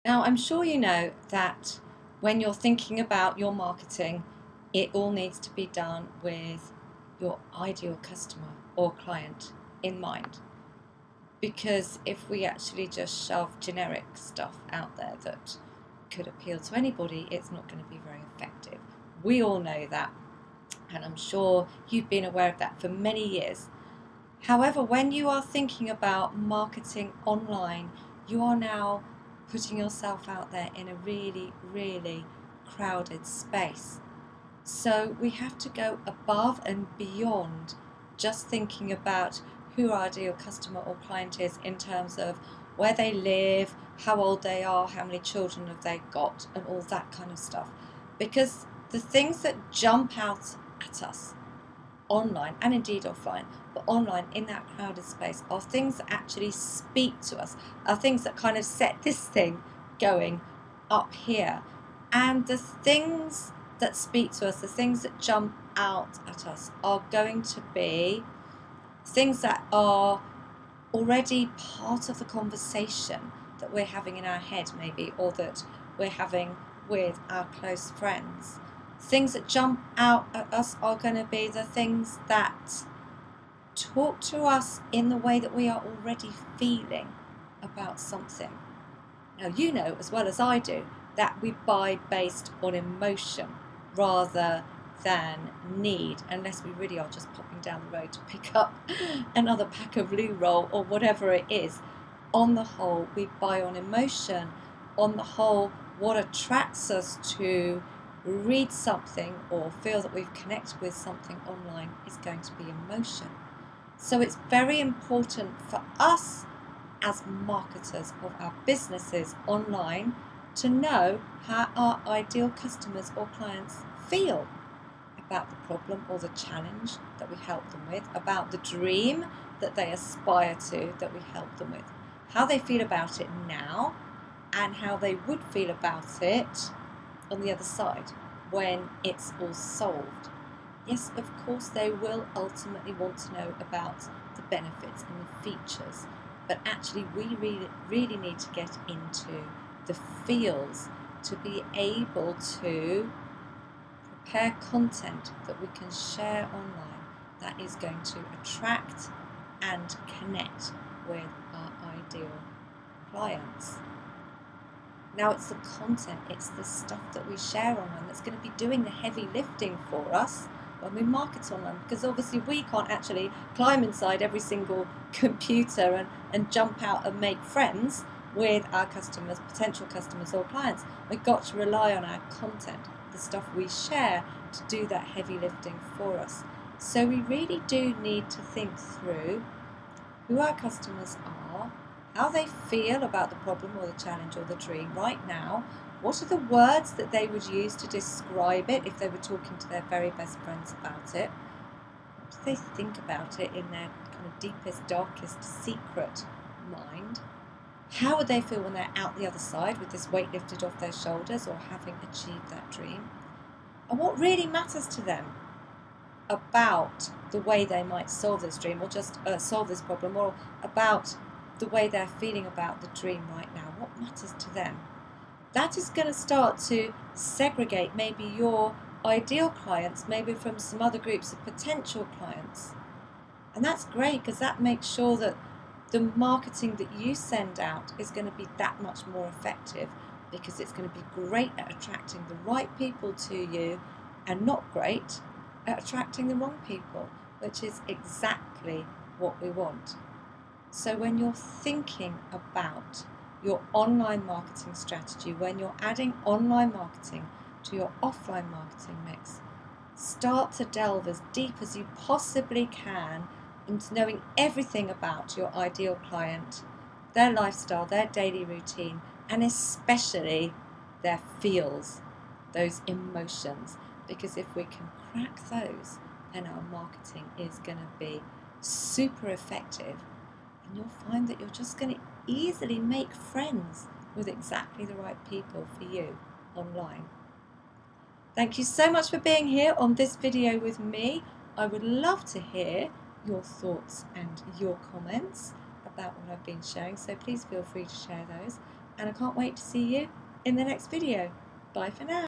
Now, I'm sure you know that when you're thinking about your marketing, it all needs to be done with your ideal customer or client in mind. Because if we actually just shove generic stuff out there that could appeal to anybody, it's not going to be very effective. We all know that, and I'm sure you've been aware of that for many years. However, when you are thinking about marketing online, you are now putting yourself out there in a really, really crowded space. So we have to go above and beyond just thinking about who our ideal customer or client is in terms of where they live, how old they are, how many children have they got, and all that kind of stuff. Because the things that jump out at us online and indeed offline, but online in that crowded space, are things that actually speak to us, are things that kind of set this thing going up here. And the things that speak to us, the things that jump out at us, are going to be things that are already part of the conversation that we're having in our head, maybe, or that we're having with our close friends. Things that jump out at us are going to be the things that talk to us in the way that we are already feeling about something. Now, you know as well as I do that we buy based on emotion rather than need, unless we really are just popping down the road to pick up another pack of loo roll or whatever it is. On the whole, we buy on emotion. On the whole, what attracts us to read something or feel that we've connected with something online is going to be emotion. So it's very important for us as marketers of our businesses online to know how our ideal customers or clients feel about the problem or the challenge that we help them with, about the dream that they aspire to that we help them with, how they feel about it now, and how they would feel about it on the other side when it's all solved. Yes, of course, they will ultimately want to know about the benefits and the features, but actually we really need to get into the feels to be able to prepare content that we can share online that is going to attract and connect with our ideal clients. Now, it's the content, it's the stuff that we share online that's going to be doing the heavy lifting for us when we market online, because obviously we can't actually climb inside every single computer and jump out and make friends with our customers, potential customers or clients. We've got to rely on our content, the stuff we share, to do that heavy lifting for us. So we really do need to think through who our customers are, how they feel about the problem or the challenge or the dream right now. What are the words that they would use to describe it if they were talking to their very best friends about it? What do they think about it in their kind of deepest, darkest, secret mind? How would they feel when they're out the other side with this weight lifted off their shoulders or having achieved that dream? And what really matters to them about the way they might solve this dream or just solve this problem, or about the way they're feeling about the dream right now? What matters to them? That is going to start to segregate maybe your ideal clients, maybe from some other groups of potential clients. And that's great, because that makes sure that the marketing that you send out is going to be that much more effective, because it's going to be great at attracting the right people to you and not great at attracting the wrong people, which is exactly what we want. So when you're thinking about your online marketing strategy, when you're adding online marketing to your offline marketing mix, start to delve as deep as you possibly can into knowing everything about your ideal client, their lifestyle, their daily routine, and especially their feels, those emotions. Because if we can crack those, then our marketing is going to be super effective, and you'll find that you're just going to easily make friends with exactly the right people for you online. Thank you so much for being here on this video with me. I would love to hear your thoughts and your comments about what I've been sharing, so please feel free to share those. and I can't wait to see you in the next video. Bye for now.